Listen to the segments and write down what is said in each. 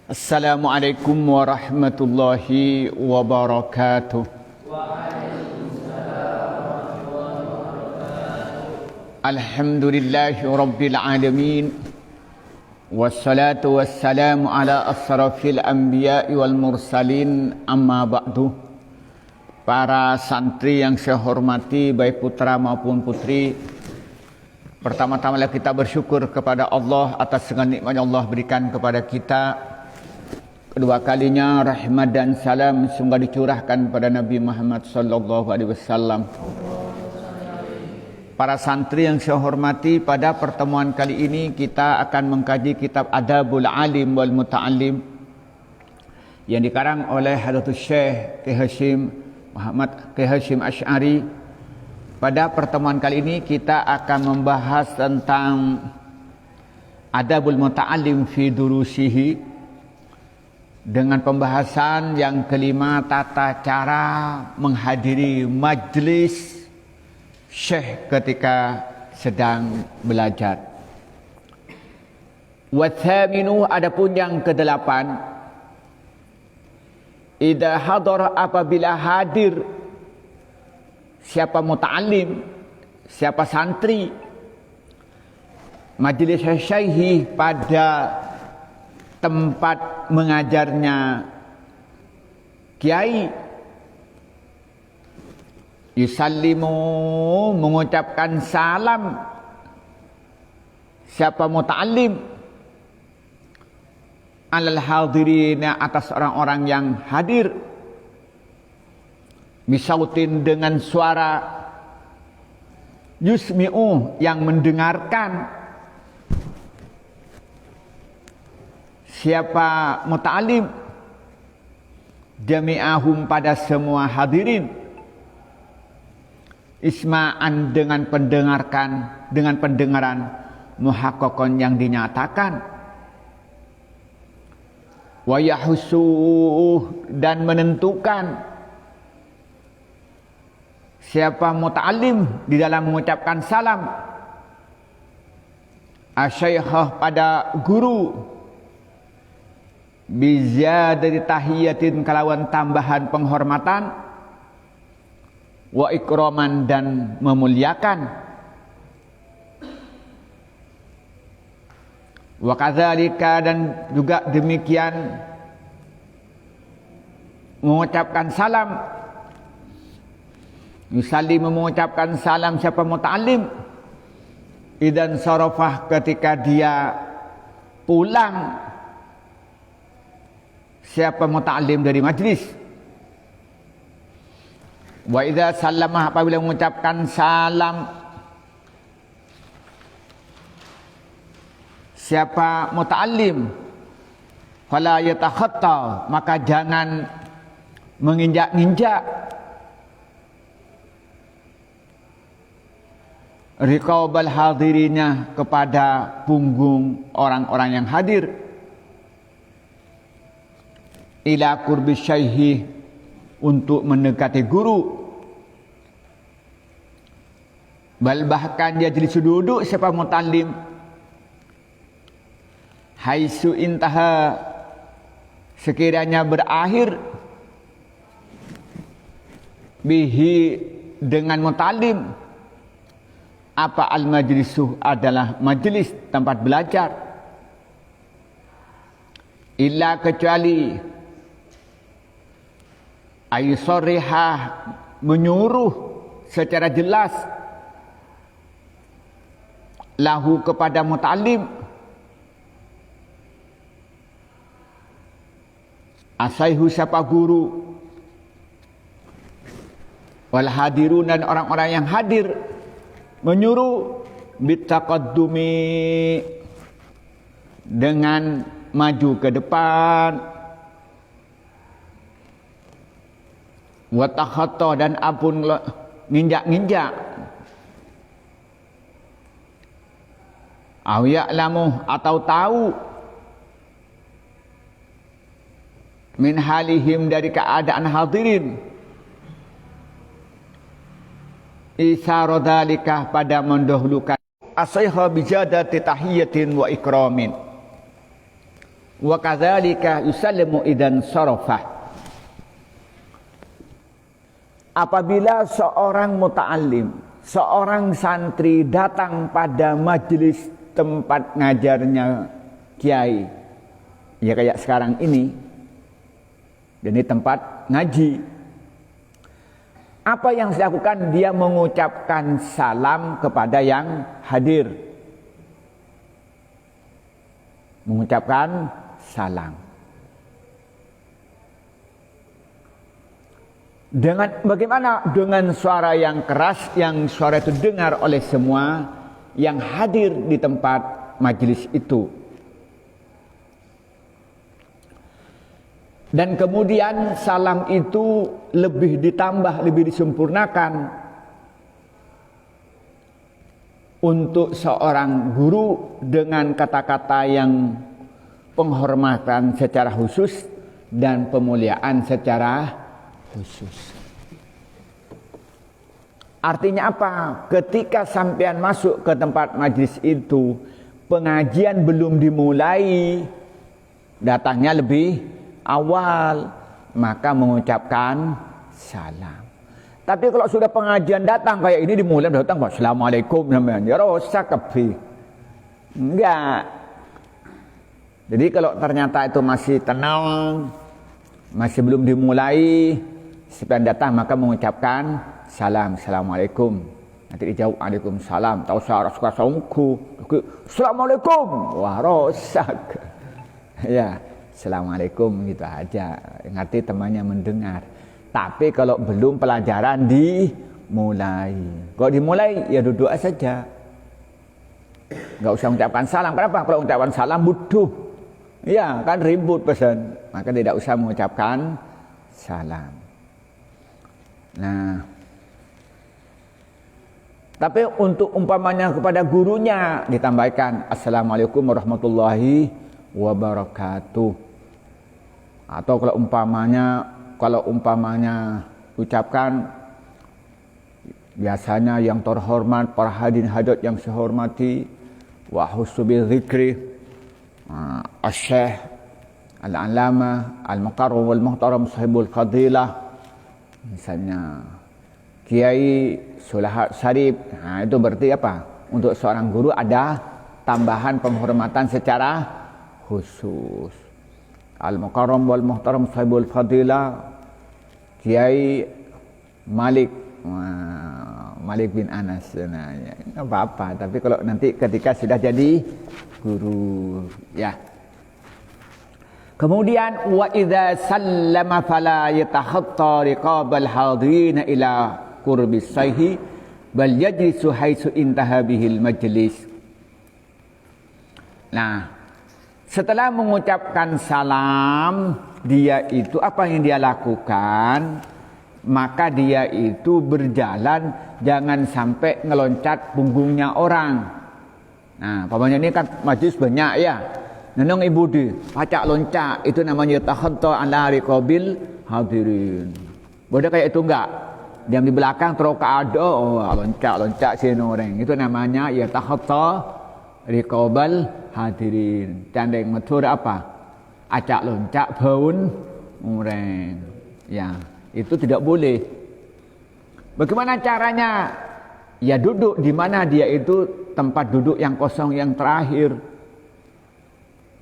Assalamualaikum warahmatullahi wabarakatuh. Alhamdulillahi rabbil alamin. Wassalatu wassalamu ala asrafil anbiya'i wal mursalin, amma ba'du. Para santri yang saya hormati, baik putra maupun putri, pertama-tama kita bersyukur kepada Allah atas segala nikmat yang Allah berikan kepada kita. Kedua kalinya rahmat dan salam semoga dicurahkan pada Nabi Muhammad sallallahu alaihi wasallam. Para santri yang saya hormati, pada pertemuan kali ini kita akan mengkaji kitab Adabul Alim wal Muta'allim yang dikarang oleh Hadratus Syekh Kiai Hasyim Muhammad Kiai Hasyim Asy'ari. Pada pertemuan kali ini kita akan membahas tentang Adabul Muta'allim fi durusihi, dengan pembahasan yang kelima, tata cara menghadiri majlis syekh ketika sedang belajar. Wa thaminu, adapun yang kedelapan, idza hadara, apabila hadir siapa muta'allim, siapa santri majlis syekh pada tempat mengajarnya kiai, yusallimu, mengucapkan salam siapa muta'allim, alal hadirina, atas orang-orang yang hadir, bisautin, dengan suara, yusmi'u, yang mendengarkan siapa muta'alim, jami'ahum, pada semua hadirin, isma'an, dengan pendengaran, muhaqqaqan, yang dinyatakan, wa yahussuh, dan menentukan siapa muta'alim di dalam mengucapkan salam, asyaikhah, pada guru, bizadati tahiyatin, kalawan tambahan penghormatan, wa ikraman, dan memuliakan, wa kadzalika, dan juga demikian mengucapkan salam, yusallim, mengucapkan salam siapa muta'allim, idan sarafah, ketika dia pulang siapa muta'allim dari majlis, wa idza sallama, apabila mengucapkan salam siapa muta'allim, fala yatakhatta, maka jangan menginjak-injak riqabal hadirinya, kepada punggung orang-orang yang hadir, ila qurbi syaihi, untuk mendekati guru, bal, bahkan dia jadi duduk siapa muta'allim, haitsu intaha, sekiranya berakhir, bihi, dengan muta'allim, apa al majlisuh, adalah majlis tempat belajar, illa, kecuali ayusarihah, menyuruh secara jelas, lahu, kepada muta'allim, asaihu, siapa guru, wal hadirun, dan orang-orang yang hadir, menyuruh bitaqaddumi, dengan maju ke depan, wa takhatta, dan apun nginjak-nginjak, au ya'lamu, atau tahu, min halihim, dari keadaan hadirin, isarodalika, pada mendahulukan asaiha bijadati tahiyatin wa ikramin, Wa kadzalika yusallimu idan sarafa. Apabila seorang muta'allim, seorang santri datang pada majelis tempat ngajarnya kiai, ya kayak sekarang ini, dan ini tempat ngaji, apa yang dilakukan? Dia mengucapkan salam kepada yang hadir, mengucapkan salam. Dengan bagaimana? Dengan suara yang keras, yang suara itu dengar oleh semua yang hadir di tempat majelis itu. Dan kemudian salam itu lebih ditambah, lebih disempurnakan untuk seorang guru dengan kata-kata yang penghormatan secara khusus dan pemuliaan secara khusus. Artinya apa? Ketika sampean masuk ke tempat majlis itu, pengajian belum dimulai, datangnya lebih awal, maka mengucapkan salam. Tapi kalau sudah pengajian datang kayak ini dimulai datang, Assalamualaikum namanya, ya rosak kabeh. Enggak. Jadi kalau ternyata itu masih tenang, masih belum dimulai, sampai datang maka mengucapkan salam, Assalamualaikum. Nanti dijawab Waalaikumsalam. Tahu saya suka songku. Assalamualaikum. Wah, rosak. Ya, Assalamualaikum gitu aja. Ngerti temannya mendengar. Tapi kalau belum pelajaran dimulai. Kalau dimulai ya duduk saja. Enggak usah mengucapkan salam. Kenapa? Kalau mengucapkan salam butuh. Ya, kan ribut pesan. Maka tidak usah mengucapkan salam. Nah, tapi untuk umpamanya kepada gurunya ditambahkan Assalamualaikum warahmatullahi wabarakatuh. Atau kalau umpamanya ucapkan biasanya yang terhormat, para hadirin hadirat yang saya hormati, wa husnubil dzikri Asy-Syaikh Al-Alama Al-Muqarram wal Muhtaram Sahibul Fadilah, misalnya Kiai Sulahat Syarif. Nah, itu berarti apa? Untuk seorang guru ada tambahan penghormatan secara khusus. Al-Muqarram wal Muhtaram Sahibul Fadilah Kiai Malik bin Anas. Nah, ya, apa-apa. Tapi kalau nanti ketika sudah jadi guru, ya. Kemudian wa idza sallama fala yatahatta riqabal hadirin ila qurbi sayhi bal yajlisu haitsu intaha bihil majlis. Nah, setelah mengucapkan salam, dia itu apa yang dia lakukan? Maka dia itu berjalan, jangan sampai ngeloncat punggungnya orang. Nah, pamannya ini kan majlis banyak ya. Nenong ibu di pacak loncak, itu namanya tahatta ala riqabil hadirin. Boleh kayak itu enggak? Diam di belakang terus ada, loncat sini orang. Itu namanya ya tahatta riqabal hadirin. Tandeng matur apa? Acak loncak baun orang. Ya, itu tidak boleh. Bagaimana caranya? Ya duduk di mana dia itu tempat duduk yang kosong yang terakhir.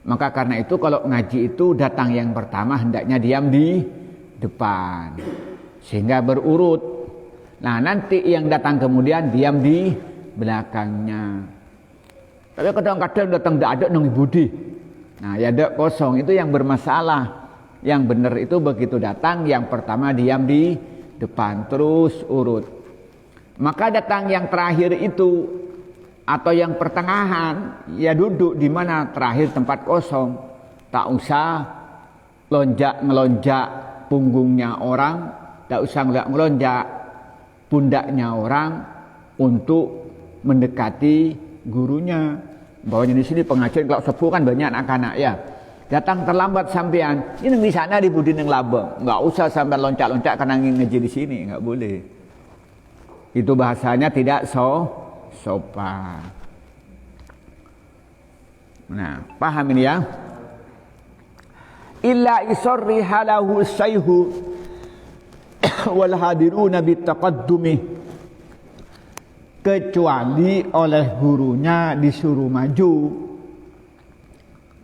Maka karena itu kalau ngaji itu datang yang pertama hendaknya diam di depan. Sehingga berurut. Nah, nanti yang datang kemudian diam di belakangnya. Tapi kadang-kadang datang tidak ada nang budi. Nah, ya ada kosong, itu yang bermasalah. Yang benar itu begitu datang yang pertama diam di depan terus urut. Maka datang yang terakhir itu atau yang pertengahan, ya duduk di mana terakhir tempat kosong. Tak usah ngelonjak punggungnya orang, tak usah ngelonjak pundaknya orang untuk mendekati gurunya. Bawahnya di sini pengajian kalau sepuh kan banyak anak-anak ya. Datang terlambat sampean, ini di sana di budi neng labeng. Enggak usah sampai loncat-loncat karena ngaji di sini, enggak boleh. Itu bahasanya tidak sopan. Nah, paham ini ya? illa isarriha lahu sayhu wal hadiruna bitaqaddumi, kecuali oleh gurunya disuruh maju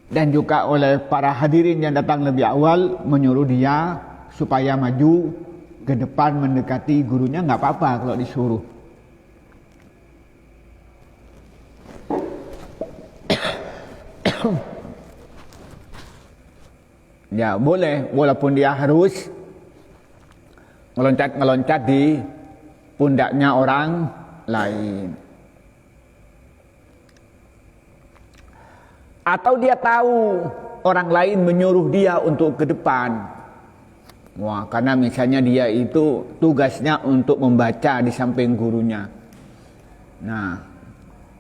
dan juga oleh para hadirin yang datang lebih awal menyuruh dia supaya maju ke depan mendekati gurunya. Nggak apa-apa kalau disuruh. Ya boleh, walaupun dia harus ngeloncat di pundaknya orang lain. Atau dia tahu orang lain menyuruh dia untuk ke depan. Wah, karena misalnya dia itu tugasnya untuk membaca di samping gurunya. Nah,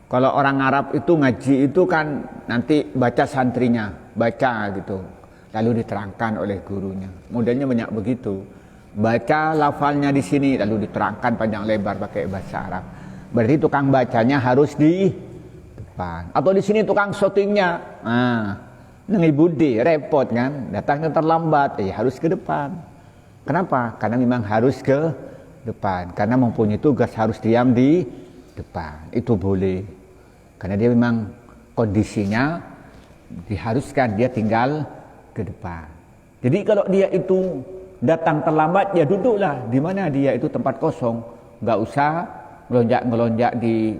kalau orang Arab itu ngaji itu kan nanti baca santrinya, baca gitu. Lalu diterangkan oleh gurunya. Modelnya banyak begitu. Baca lafalnya di sini lalu diterangkan panjang lebar pakai bahasa Arab. Berarti tukang bacanya harus di depan. Atau di sini tukang syutingnya. Nah, nengi budi repot kan, datangnya terlambat, harus ke depan. Kenapa? Karena memang harus ke depan. Karena mempunyai tugas harus diam di depan. Itu boleh. Karena dia memang kondisinya diharuskan dia tinggal ke depan. Jadi kalau dia itu datang terlambat, ya duduklah di mana dia itu tempat kosong, nggak usah ngelonjak di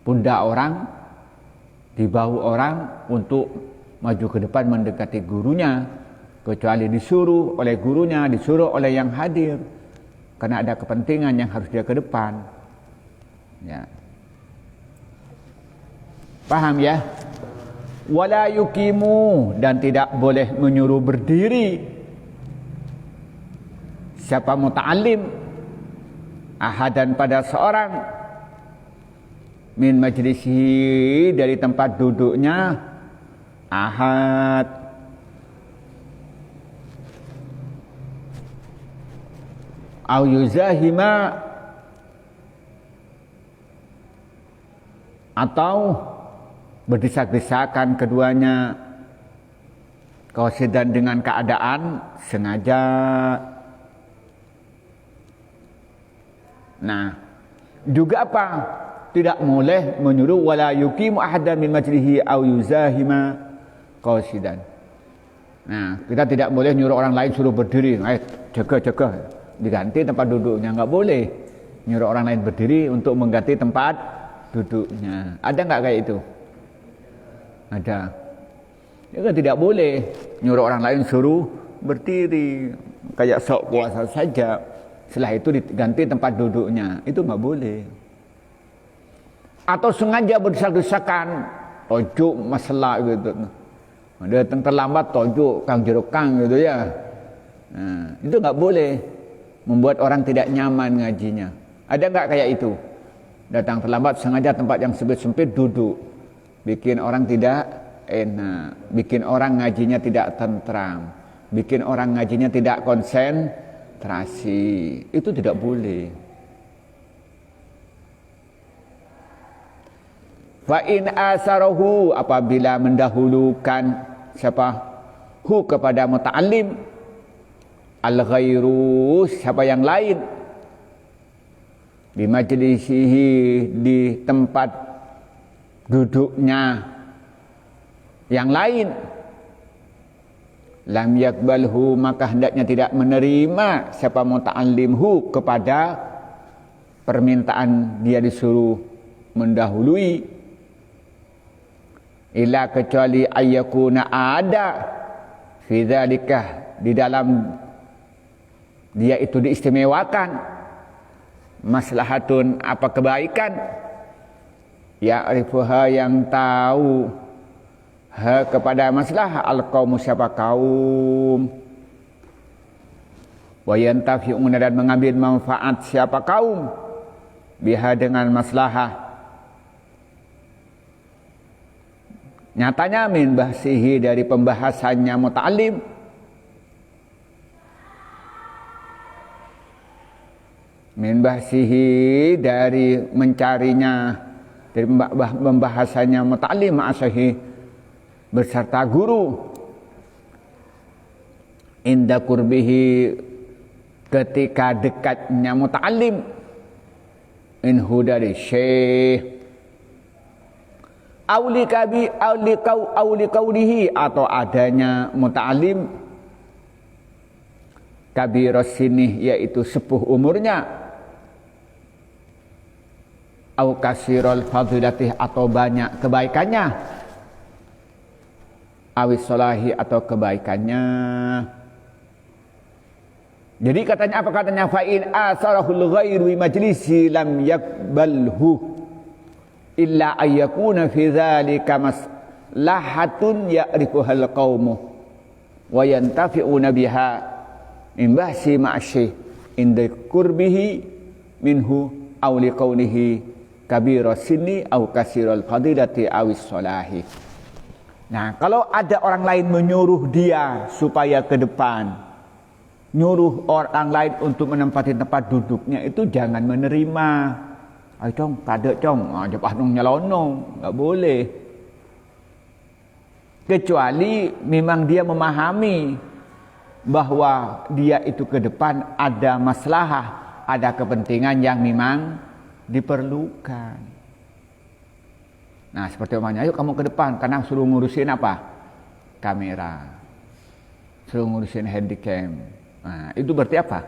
pundak orang, di bahu orang untuk maju ke depan mendekati gurunya, kecuali disuruh oleh gurunya, disuruh oleh yang hadir, karena ada kepentingan yang harus dia ke depan. Ya. Paham ya? Wala yukimu, dan tidak boleh menyuruh berdiri siapa muta'allim ahadan pada seorang min majlisihi, dari tempat duduknya ahad, au yuzahima, atau berdesak-desakan keduanya, qasidan dengan keadaan sengaja. Nah, juga apa? Tidak boleh menyuruh wala yuqimu ahadan min majlihi au yuzahima qasidan. Nah, kita tidak boleh nyuruh orang lain suruh berdiri, jaga diganti tempat duduknya, enggak boleh. Nyuruh orang lain berdiri untuk mengganti tempat duduknya. Ada enggak kayak itu? Ada. Itu tidak boleh nyuruh orang lain suruh berdiri kayak sok kuasa saja. Setelah itu diganti tempat duduknya, itu nggak boleh. Atau sengaja berdesak-desakan, ojo masalah gitu. Datang terlambat, ojo kang jerukang gitu ya. Nah, itu nggak boleh, membuat orang tidak nyaman ngajinya. Ada nggak kayak itu? Datang terlambat, sengaja tempat yang sempit-sempit duduk, bikin orang tidak enak, bikin orang ngajinya tidak tentram, bikin orang ngajinya tidak konsentrasi. Itu tidak boleh. Fa in asarahu, apabila mendahulukan siapa? Hu kepada muta'allim, al-ghairu, siapa yang lain, di majlisihi, di tempat duduknya yang lain, lam yakbalhu, maka hendaknya tidak menerima siapa muta'allimhu kepada permintaan dia disuruh mendahului, illa kecuali ayyakuna ada fi dzalika, di dalam dia itu diistimewakan, maslahatun, apa kebaikan, ya'rifuha, yang tahu ha kepada maslahah, al-qaumu, siapa kaum, wa yantafi'una, dan mengambil manfaat siapa kaum, biha, dengan maslahah. Nyatanya min bahsihi, dari pembahasannya muta'allim, min bahsihi, dari mencarinya, dari pembahasannya muta'allim, ma'asahi, beserta guru, inda qurbihi, ketika dekatnya muta'allim, inhu dari syekh, auli kaulihi, atau adanya muta'allim kabiros sinih, yaitu sepuh umurnya, au kasirul fadilatih, atau banyak kebaikannya, awis solahi, atau kebaikannya. Jadi katanya apa katanya? Fa'in asarahul ghairu majlisi lam yakbalhu illa ayyakuna fi dzalika maslahatun ya'rifuhal qaumu wa yantafi'una biha min bahsi ma'asyi inda qurbihi minhu aw liqaunihi kabiras sinni aw kasirul fadilati awis solahi. Nah, kalau ada orang lain menyuruh dia supaya ke depan, nyuruh orang lain untuk menempati tempat duduknya, itu jangan menerima. Ayo cong, kadek cong, jepah nong nyelonong, nggak boleh. Kecuali memang dia memahami bahwa dia itu ke depan ada maslahah, ada kepentingan yang memang diperlukan. Nah, seperti umpamanya, ayo kamu ke depan karena suruh ngurusin apa? Kamera. Suruh ngurusin handycam. Nah, itu berarti apa?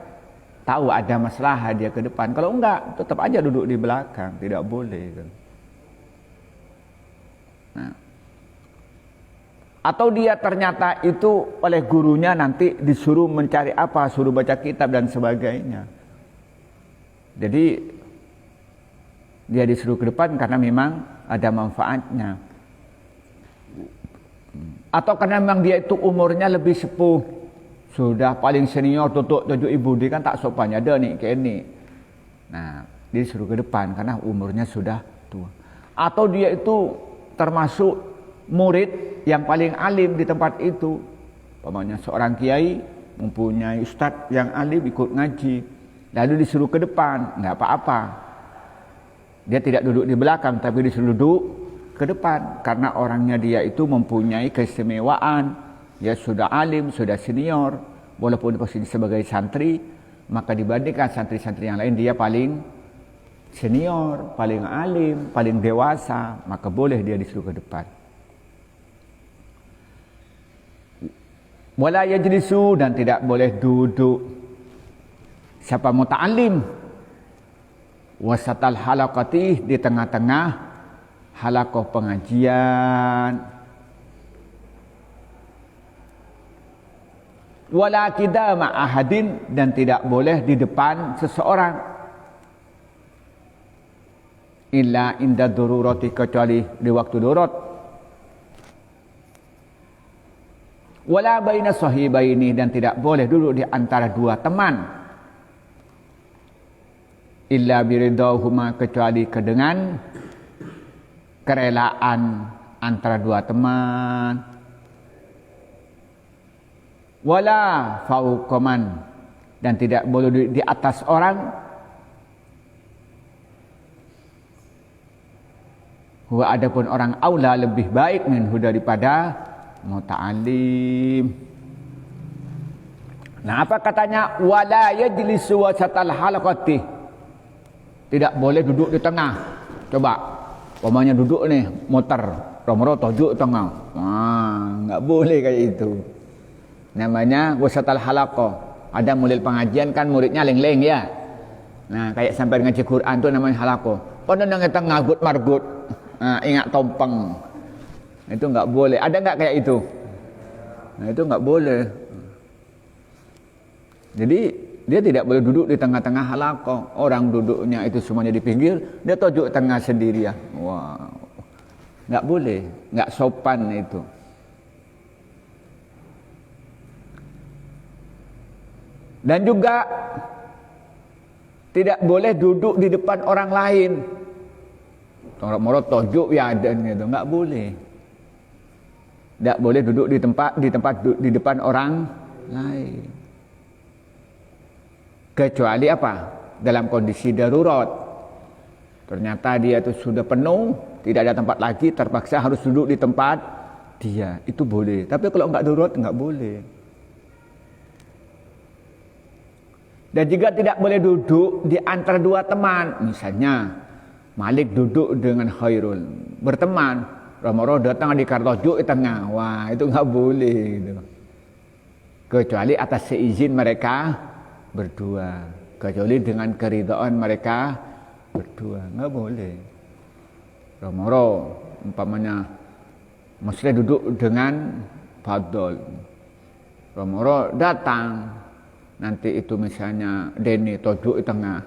Tahu ada masalah dia ke depan. Kalau enggak, tetap aja duduk di belakang, tidak boleh kan. Nah. Atau dia ternyata itu oleh gurunya nanti disuruh mencari apa, suruh baca kitab dan sebagainya. Jadi dia disuruh ke depan karena memang ada manfaatnya. Atau karena memang dia itu umurnya lebih sepuh, sudah paling senior, tutuk ibu dia kan tak sopannya ada nih kayak ini. Nah, dia disuruh ke depan karena umurnya sudah tua. Atau dia itu termasuk murid yang paling alim di tempat itu. Umpamanya seorang kiai mempunyai ustadz yang alim ikut ngaji, lalu disuruh ke depan, nggak apa-apa. Dia tidak duduk di belakang, tapi disuruh duduk ke depan karena orangnya dia itu mempunyai keistimewaan. Dia sudah alim, sudah senior, walaupun posisi sebagai santri, maka dibandingkan santri-santri yang lain dia paling senior, paling alim, paling dewasa, maka boleh dia disuruh ke depan. Wala yajlisu, dan tidak boleh duduk siapa muta'allim wasatal halaqati, di tengah-tengah halaqah pengajian. Wala qidama ahadin, dan tidak boleh di depan seseorang illa inda dururati, kecuali di waktu darurat. Wala baina sahibaini, dan tidak boleh duduk di antara dua teman illa biridahuma, kecuali dengan kerelaan antara dua teman. Wala fauqaman, dan tidak boleh di atas orang. Huwa, adapun orang aula, lebih baik minhu, daripada muta'allim. Nah, apa katanya? Wala yajlisu wasatal halaqati, tidak boleh duduk di tengah. Coba umpamanya duduk nih motor rombro duduk tengah. Enggak boleh kayak itu. Namanya wasatal halaqah. Ada murid pengajian kan muridnya leng-leng ya. Nah, kayak sampai ngaji Quran tuh namanya halaqah. Pada nang tengah gut margut. Ingat tompeng. Itu enggak boleh. Ada enggak kayak itu? Nah, itu enggak boleh. Jadi dia tidak boleh duduk di tengah-tengah halaqah. Orang duduknya itu semuanya di pinggir, dia duduk tengah sendirian. Wow. Enggak boleh, enggak sopan itu. Dan juga tidak boleh duduk di depan orang lain. Orang-orang tojuk ya ada gitu, enggak boleh. Tidak boleh duduk di depan orang lain. Kecuali apa? Dalam kondisi darurat. Ternyata dia itu sudah penuh, tidak ada tempat lagi, terpaksa harus duduk di tempat dia. Itu boleh. Tapi kalau enggak darurat enggak boleh. Dan juga tidak boleh duduk di antara dua teman. Misalnya Malik duduk dengan Khairul, berteman. Romoro datang di Kartojo di tengah. Wah, itu nggak boleh gitu. Kecuali atas seizin mereka berdua. Kecuali dengan keridhaan mereka berdua. Nggak boleh. Romoro umpamanya mesti duduk dengan Fadol. Romoro datang, nanti itu misalnya Denny Tojo di tengah,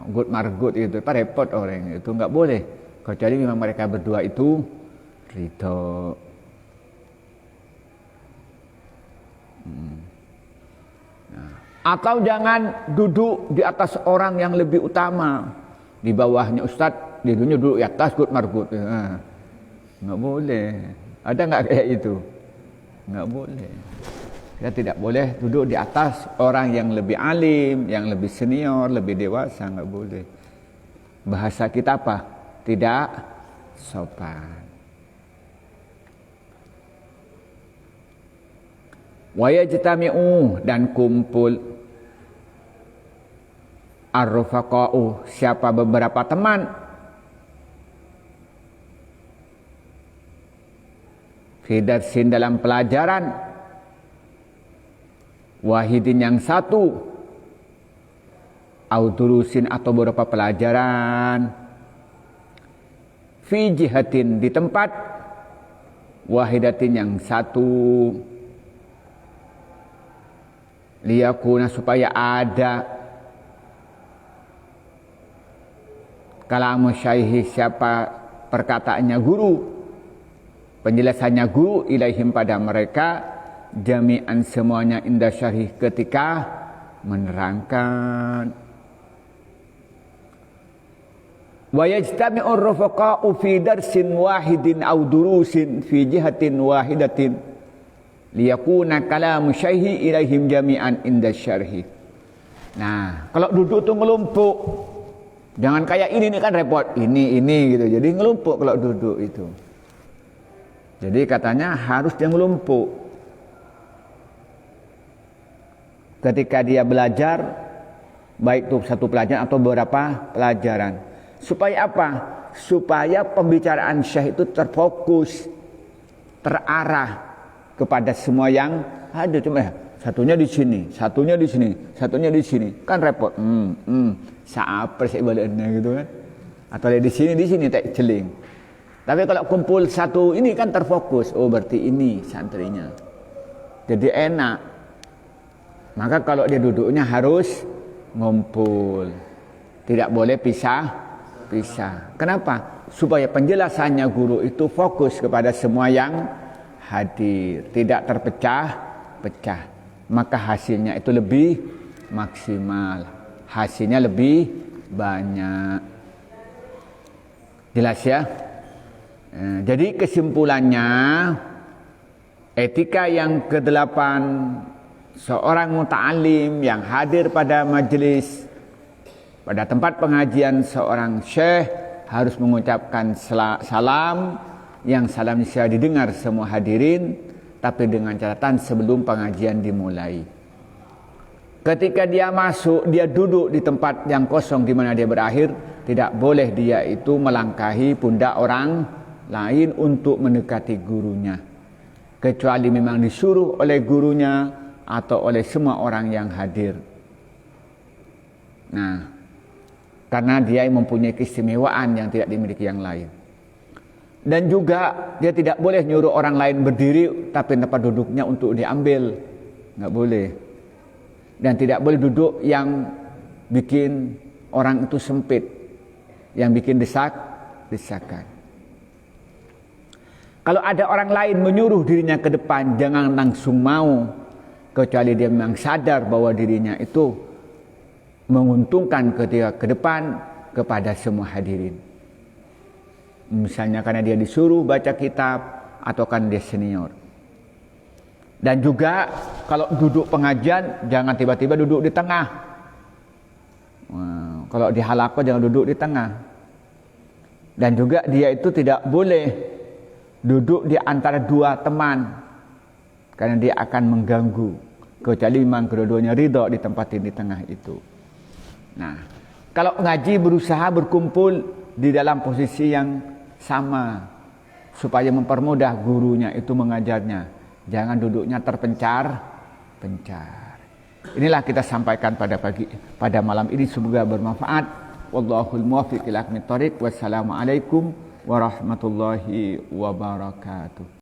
Good Margut itu, repot orang itu nggak boleh. Kecuali memang mereka berdua itu ridho. Atau jangan duduk di atas orang yang lebih utama, di bawahnya Ustadz, di dunia duduk di atas Good Margut. Nggak boleh. Ada nggak kayak itu? Nggak boleh. Kita tidak boleh duduk di atas orang yang lebih alim, yang lebih senior, lebih dewasa. Nggak boleh. Bahasa kita apa? Tidak sopan. Wa yajtami'u, dan kumpul ar-rufaqa'u, siapa beberapa teman, fi darsin, dalam pelajaran, wahidin, yang satu, au durusin, atau beberapa pelajaran, fi jihatin, di tempat, wahidatin, yang satu, liyakuna, supaya ada kalamu syaihi, siapa perkataannya guru, penjelasannya guru, ilaihim, pada mereka, jami'an, semuanya, indah syarih, ketika menerangkan. Wa yajtami'ur rufaqa'u fi darsin wahidin aw durusin fi jihatin wahidatin liyakuna kalamu syaihi ilaihim jami'an indah syarhi. Nah, kalau duduk tuh ngelumpuk. Jangan kayak ini kan repot. Ini gitu. Jadi ngelumpuk kalau duduk itu. Jadi katanya harus dia ngelumpuk. Ketika dia belajar, baik itu satu pelajaran atau beberapa pelajaran. Supaya apa? Supaya pembicaraan syekh itu terfokus, terarah kepada semua yang ada. Cuma satunya di sini, satunya di sini, satunya di sini. Kan repot. Saper sih baliknya gitu kan. Atau di sini tak celing. Tapi kalau kumpul satu ini kan terfokus. Oh, berarti ini santrinya. Jadi enak. Maka kalau dia duduknya harus ngumpul. Tidak boleh pisah. Kenapa? Supaya penjelasannya guru itu fokus kepada semua yang hadir. Tidak terpecah-pecah. Maka hasilnya itu lebih maksimal. Hasilnya lebih banyak. Jelas ya? Jadi kesimpulannya, etika yang ke-8, seorang muta'alim yang hadir pada majelis, pada tempat pengajian seorang syekh, harus mengucapkan salam, yang salam bisa didengar semua hadirin, tapi dengan catatan sebelum pengajian dimulai. Ketika dia masuk, dia duduk di tempat yang kosong di mana dia berakhir, tidak boleh dia itu melangkahi pundak orang lain untuk mendekati gurunya. Kecuali memang disuruh oleh gurunya atau oleh semua orang yang hadir. Nah, karena dia mempunyai keistimewaan yang tidak dimiliki yang lain. Dan juga dia tidak boleh nyuruh orang lain berdiri tapi tempat duduknya untuk diambil. Nggak boleh. Dan tidak boleh duduk yang bikin orang itu sempit, yang bikin desakan. Kalau ada orang lain menyuruh dirinya ke depan, jangan langsung mau, kecuali dia memang sadar bahwa dirinya itu menguntungkan ketika ke depan kepada semua hadirin. Misalnya karena dia disuruh baca kitab atau kan dia senior. Dan juga kalau duduk pengajian jangan tiba-tiba duduk di tengah. Kalau di halaqah jangan duduk di tengah. Dan juga dia itu tidak boleh duduk di antara dua teman, karena dia akan mengganggu. kecuali memang kedua-duanya ridha ditempatin di tengah itu. Nah, kalau ngaji berusaha berkumpul di dalam posisi yang sama supaya mempermudah gurunya itu mengajarnya. Jangan duduknya terpencar-pencar. Inilah kita sampaikan pada malam ini, semoga bermanfaat. Wallahul muwaffiq ila aqwamit thoriq. Wassalamualaikum warahmatullahi wabarakatuh.